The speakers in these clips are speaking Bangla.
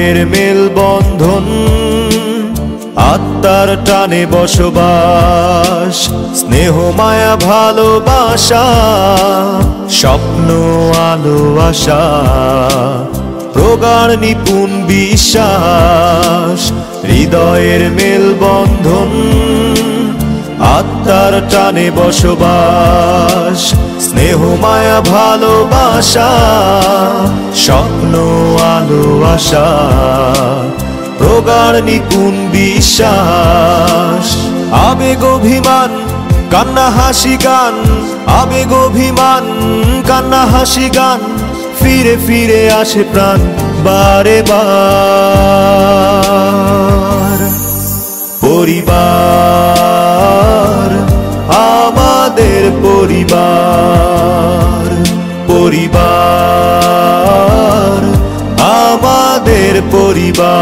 হৃদয়ের মেলবন্ধন, আত্মার টানে বসবাস, স্নেহ মায়া ভালোবাসা, স্বপ্ন আলো আশা, প্রগাঢ় নিপুণ বিশ্বাস। হৃদয়ের মেলবন্ধন, আত্মার টানে বসবাস, স্নেহ মায়া ভালোবাসা, স্বপ্ন আলো আশা, প্রগাঢ় নিপুণ বিশ্বাস। আবেগ অভিমান কান্না হাসি গান, আবেগ অভিমান কান্না হাসি গান, ফিরে ফিরে আসে প্রাণ বারে বার। পরিবার আমাদের পরিবার, পরিবার আমাদের পরিবার।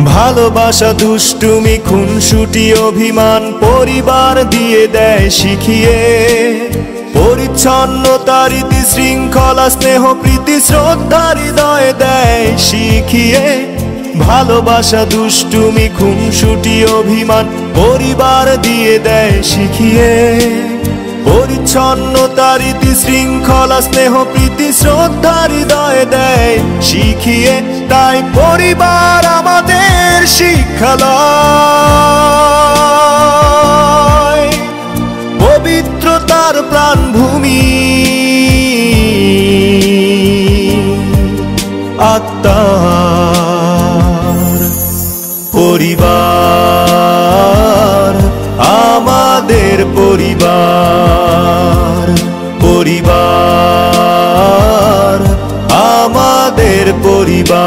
ভালোবাসা দুষ্টুমি খুনসুটি অভিমান পরিবার দিয়ে দেয় শিখিয়ে, পরিচ্ছন্নতা রীতি শৃঙ্খলা স্নেহ প্রীতি শ্রদ্ধা হৃদয়ে দেয় শিখিয়ে। ভালোবাসা দুষ্টুমি খুনসুটি অভিমান পরিবার দিয়ে দেয় শিখিয়ে, পরিচ্ছন্নতা রীতি শৃঙ্খলা স্নেহ প্রীতি শ্রদ্ধা হৃদয়ে দেয় শিখিয়ে। তাই পরিবার আমাদের শিক্ষালয়, পবিত্রতার প্রাণভূমি, আত্মার পরিবার আমাদের পরিবার, পরিবার আমাদের পরিবার।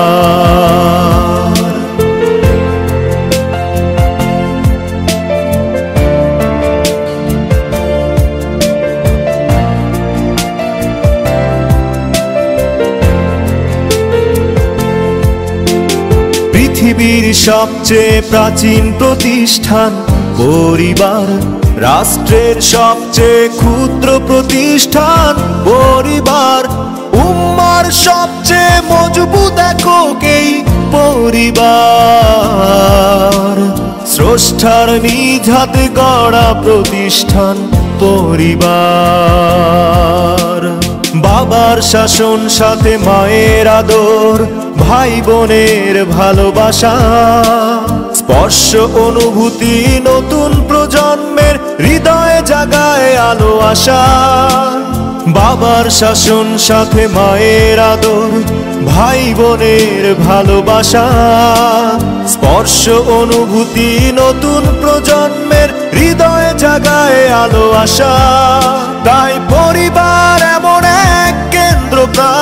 পৃথিবীর সবচেয়ে প্রাচীন প্রতিষ্ঠান পরিবার, রাষ্ট্রের সবচেয়ে ক্ষুদ্র প্রতিষ্ঠান পরিবার, উম্মার সবচেয়ে মজবুত একক এই পরিবার, স্রষ্টার নিজ হাতে গড়া প্রতিষ্ঠান পরিবার। বাবার শাসন সাথে মায়ের আদর, ভাই বোনের ভালোবাসা, স্পর্শ অনুভূতি নতুন প্রজন্মের হৃদয়ে জাগায় আলো আশা। বাবার শাসন সাথে মায়ের আদর, ভাই বোনের ভালোবাসা, স্পর্শ অনুভূতি নতুন প্রজন্মের হৃদয়ে জাগায় আলো আশা। তাই পরিবার এমন এক কেন্দ্র প্রাণ,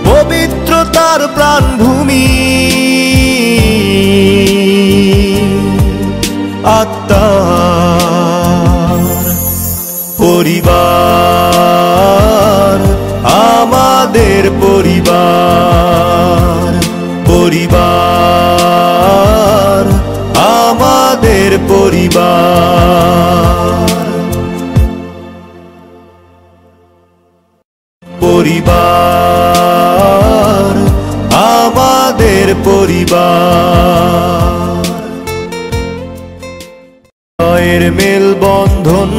পবিত্রতার প্রাণভূমি, আত্মার পরিবার আমাদের পরিবার, পরিবার আমাদের পরিবার, পরিবার আমাদের পরিবার। হৃদয়ের মেলবন্ধন,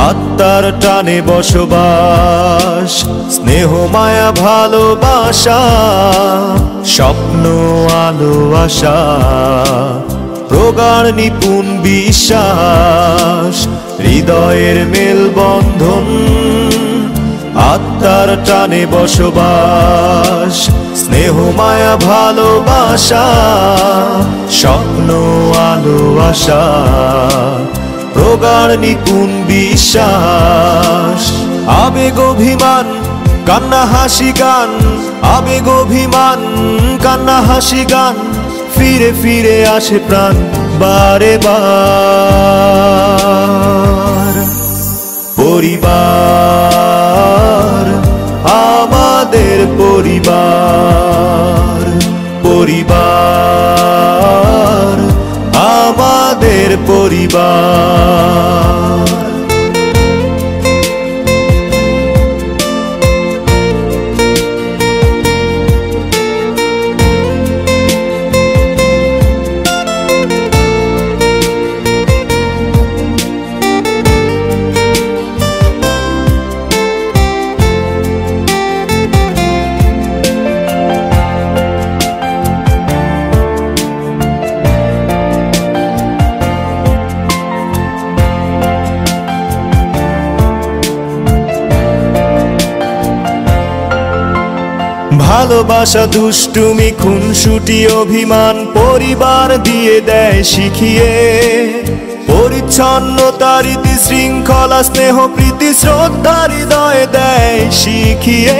আত্মার টানে বসবাস, স্নেহ মায়া ভালোবাসা, স্বপ্ন আলো আশা, প্রগাঢ় নিপুণ বিশ্বাস। হৃদয়ের মেলবন্ধন, আত্মার টানে বসবাস, স্নেহ মায়া ভালোবাসা, স্বপ্ন আলো আশা, প্রগাঢ় নিপুণ বিশ্বাস। আবেগ অভিমান কান্না হাসি গান, আবেগ অভিমান কান্না হাসি গান, ফিরে ফিরে আসে প্রাণ বারে বার। পরিবার আমাদের পরিবার, পরিবার আমাদের পরিবার। ভালোবাসা দুষ্টুমি খুনসুটি অভিমান পরিবার দিয়ে দেয় শিখিয়ে, পরিচ্ছন্নতা রীতি শৃঙ্খলা স্নেহ প্রীতি শ্রদ্ধা হৃদয়ে দেয় শিখিয়ে।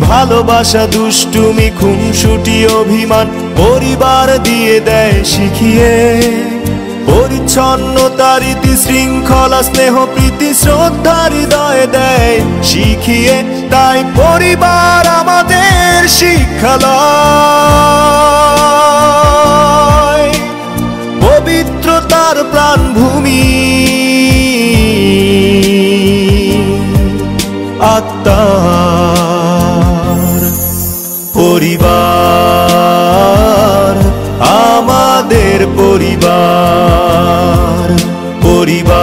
ভালোবাসা দুষ্টুমি খুনসুটি অভিমান পরিবার দিয়ে দেয় শিখিয়ে, পরিচ্ছন্নতা রীতি শৃঙ্খলা স্নেহ প্রীতি শ্রদ্ধা হৃদয়ে দেয় শিখিয়ে। তাই পরিবার আমাদের শিক্ষালয়, পবিত্রতার প্রাণভূমি, আত্মার পরিবার আমাদের পরিবার, পরিবার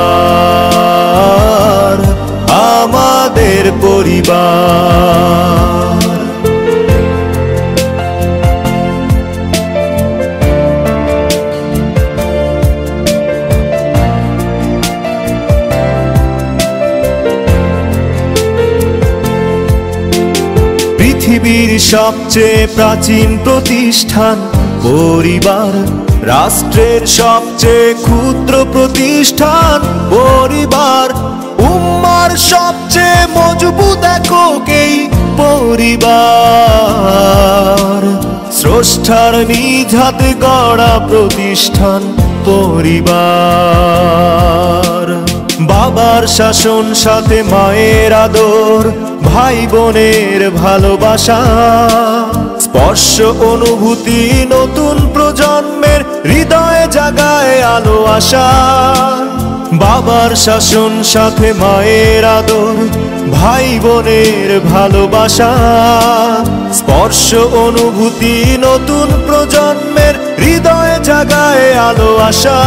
আমাদের পরিবার। পৃথিবীর সবচেয়ে প্রাচীন প্রতিষ্ঠান পরিবার, রাষ্ট্রের সবচেয়ে ক্ষুদ্র প্রতিষ্ঠান পরিবার, উম্মার সবচেয়ে মজবুত একক এই পরিবার, স্রষ্টার নিজ হাতে গড়া প্রতিষ্ঠান পরিবার। বাবার শাসন সাথে মায়ের আদর, ভাই বোনের ভালোবাসা, স্পর্শ অনুভূতি নতুন প্রজন্মের হৃদয়ে জাগায় আলো আশা। বাবার শাসন সাথে মায়ের আদর, ভাই বোনের ভালোবাসা, স্পর্শ অনুভূতি নতুন প্রজন্মের হৃদয়ে জাগায় আলো আশা।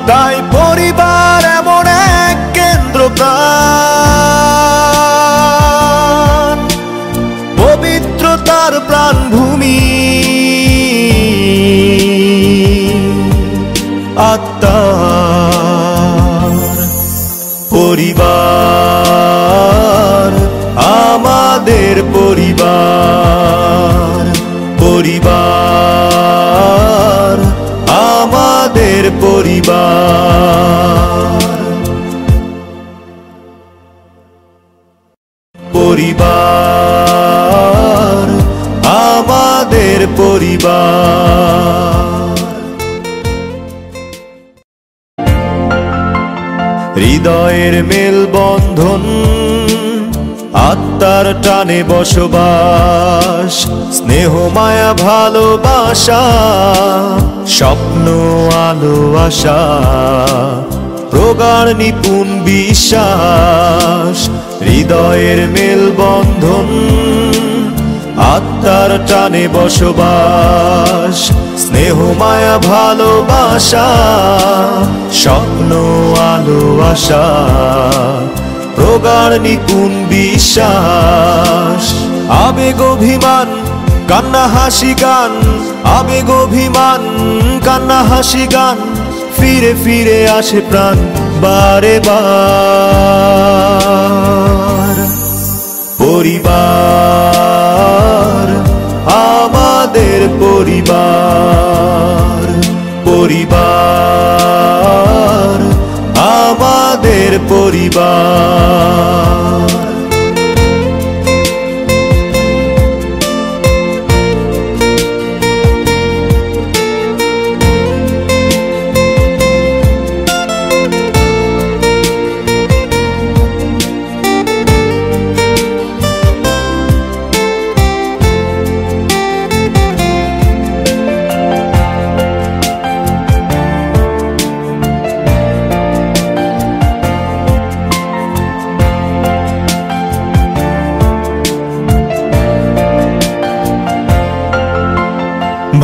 তাই পরিবার এমন এক কেন্দ্র প্রাণ, পবিত্রতার প্রাণভূমি, আত্মার পরিবার আমাদের পরিবার, পরিবার আমাদের পরিবার, পরিবার আমাদের পরিবার। হৃদয়ের মেলবন্ধন, আত্মার টানে বসবাস, স্নেহ মায়া ভালোবাসা, স্বপ্ন আলো আশা, প্রগাঢ় নিপুণ বিশ্বাস। হৃদয়ের মেলবন্ধন, আত্মার টানে বসবাস, স্নেহ মায়া ভালোবাসা, স্বপ্ন আলো আশা, প্রগাঢ় নিপুণ বিশ্বাস। আবেগ অভিমান কান্না হাসি গান, আবেগ অভিমান কান্না হাসি গান, ফিরে ফিরে আসে প্রাণ বারে বার। পরিবার আমাদের পরিবার, পরিবার আমাদের পরিবার।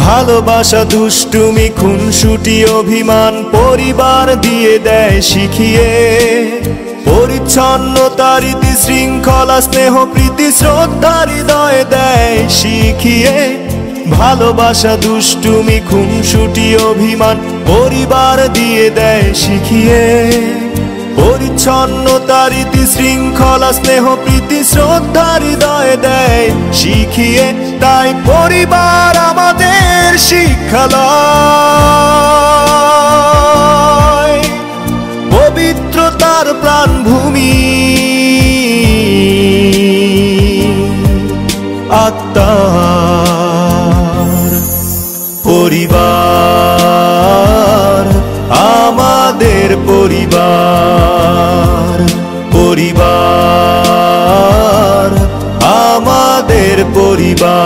ভালোবাসা দুষ্টুমি খুনসুটি অভিমান পরিবার দিয়ে দেয় শিখিয়ে, পরিচ্ছন্নতা রীতি শৃঙ্খলা স্নেহ প্রীতি শ্রদ্ধা হৃদয়ে দেয় শিখিয়ে। ভালোবাসা দুষ্টুমি খুনসুটি অভিমান পরিবার দিয়ে দেয় শিখিয়ে, পরিচ্ছন্নতা রীতি শৃঙ্খলা স্নেহ প্রীতি শ্রদ্ধা হৃদয়ে দেয় শিখিয়ে। তাই পরিবার আমাদের শিক্ষালয়, পবিত্রতার প্রাণভূমি, আত্মার পরিবার আমাদের পরিবার, পরিবার আমাদের পরিবার।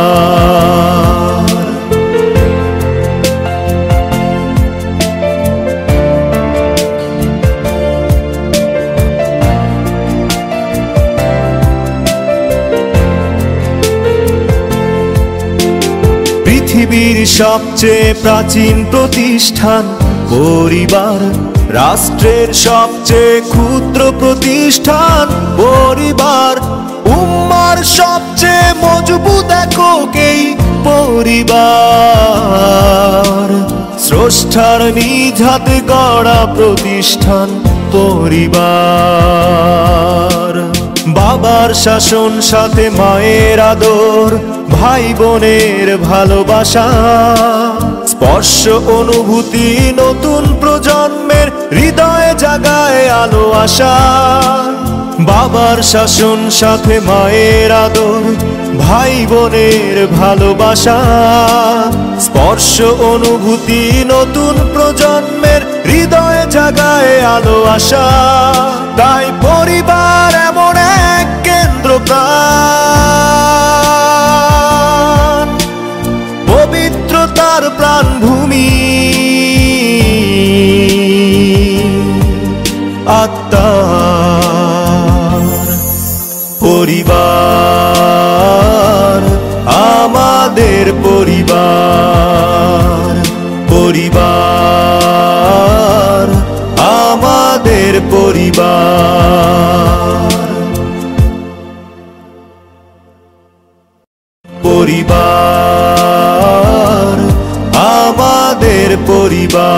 পৃথিবীর সবচেয়ে প্রাচীন প্রতিষ্ঠান পরিবার, রাষ্ট্রের সবচেয়ে ক্ষুদ্র প্রতিষ্ঠান পরিবার, উম্মার সবচেয়ে মজবুত এককেই পরিবার, স্রষ্টার নিজ হাতে গড়া প্রতিষ্ঠান পরিবার। বাবার শাসন সাথে মায়ের আদর, ভাই বোনের ভালোবাসা, স্পর্শ অনুভূতি নতুন প্রজন্মের হৃদয়ে জাগায় আলো আশা। বাবার শাসন সাথে মায়ের আদর, ভাই বোনের ভালোবাসা, স্পর্শ অনুভূতি নতুন প্রজন্মের হৃদয়ে জাগায় আলো আশা। তাই পরিবার এমন এক কেন্দ্রপ্রাণ, পবিত্রতার প্রাণভূমি, আত্মার পরিবার আমাদের পরিবার, পরিবার আমাদের পরিবার, পরিবার আমাদের পরিবার।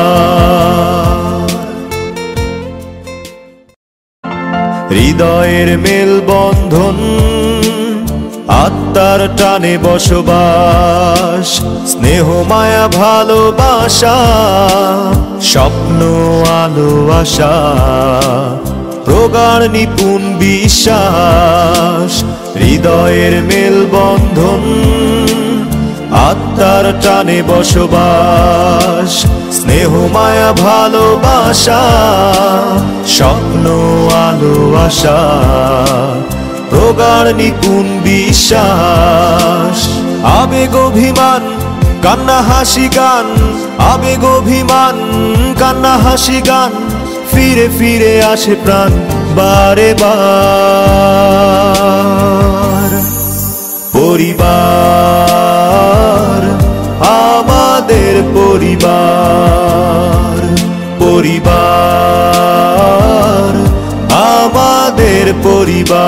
হৃদয়ের মেলবন্ধন, আত্মার টানে বসবাস, স্নেহ মায়া ভালোবাসা, স্বপ্ন আলো আশা, প্রগাঢ় নিপুণ বিশ্বাস। হৃদয়ের মেলবন্ধন, আত্মার টানে বসবাস, স্নেহ মায়া ভালোবাসা, স্বপ্ন আলো আশা, প্রগাঢ় নিপুণ বিশ্বাস। আবেগ অভিমান কান্না হাসি গান, আবেগ অভিমান কান্না হাসি গান, ফিরে ফিরে আসে প্রাণ বারে বার। পরিবার আমাদের পরিবার, পরিবার আমাদের পরিবার।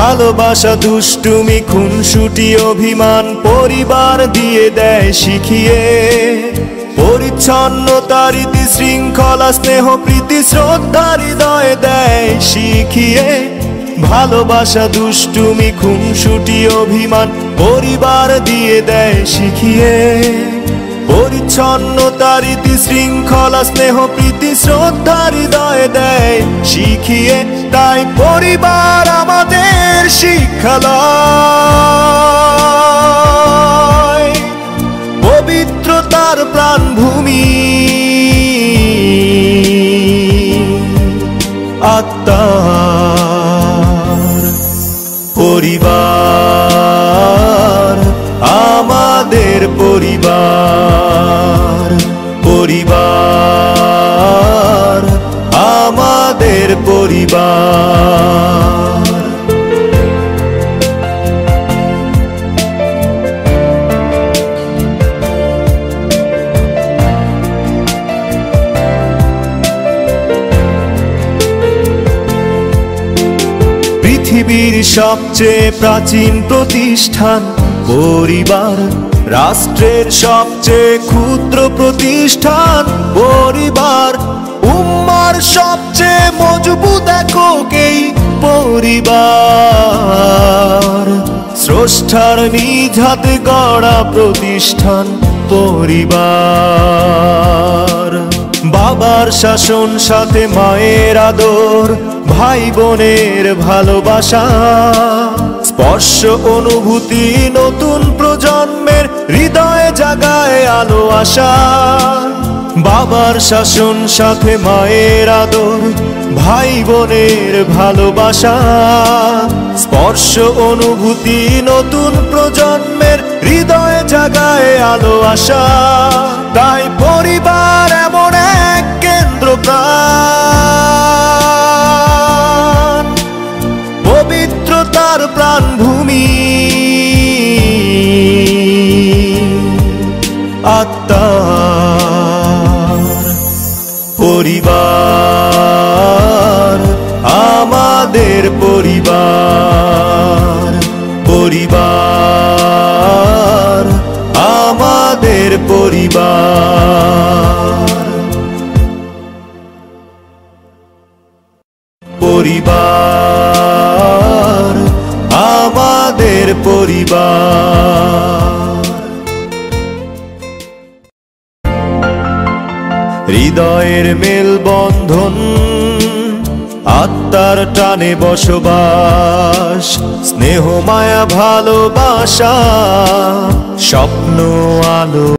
ভালোবাসা দুষ্টুমি খুনসুটি অভিমান পরিবার দিয়ে দেয় শিখিয়ে পরিচ্ছন্নতা রীতি শৃঙ্খলা স্নেহ প্রীতি শ্রদ্ধা হৃদয়ে দেয় শিখিয়ে ভালোবাসা দুষ্টুমি খুনসুটি অভিমান পরিবার দিয়ে দেয় শিখিয়ে পরিচ্ছন্নতা রীতি শৃঙ্খলা স্নেহ প্রীতি শ্রদ্ধা হৃদয়ে দেয় শিখিয়ে তাই পরিবার আমাদের শিক্ষালয় পবিত্রতার প্রাণভূমি আত্মার পরিবার আমাদের পরিবার পরিবার আমাদের পরিবার পৃথিবীর সবচেয়ে প্রাচীন প্রতিষ্ঠান পরিবার রাষ্ট্রের সবচেয়ে ক্ষুদ্র প্রতিষ্ঠান পরিবার উম্মার সবচেয়ে মজবুত এককেই পরিবার স্রষ্টার নিজ হাতে গড়া প্রতিষ্ঠান পরিবার বাবার শাসন সাথে মায়ের আদর ভাই বোনের ভালোবাসা স্পর্শ অনুভূতি নতুন প্রজন্মের হৃদয়ে জাগায় আলো আশা বাবার শাসন সাথে মায়ের আদর ভাই বোনের ভালোবাসা স্পর্শ অনুভূতি নতুন প্রজন্মের হৃদয়ে জাগায় আলো আশা তাই পরিবার এমন এক কেন্দ্রপ্রাণ পবিত্রতার প্রাণভূমি আত্মার পরিবার আমাদের পরিবার পরিবার আমাদের পরিবার পরিবার আমাদের পরিবার হৃদয়ের মেলবন্ধন আত্মার টানে বসবাস স্নেহ মায়া ভালোবাসা স্বপ্ন আলো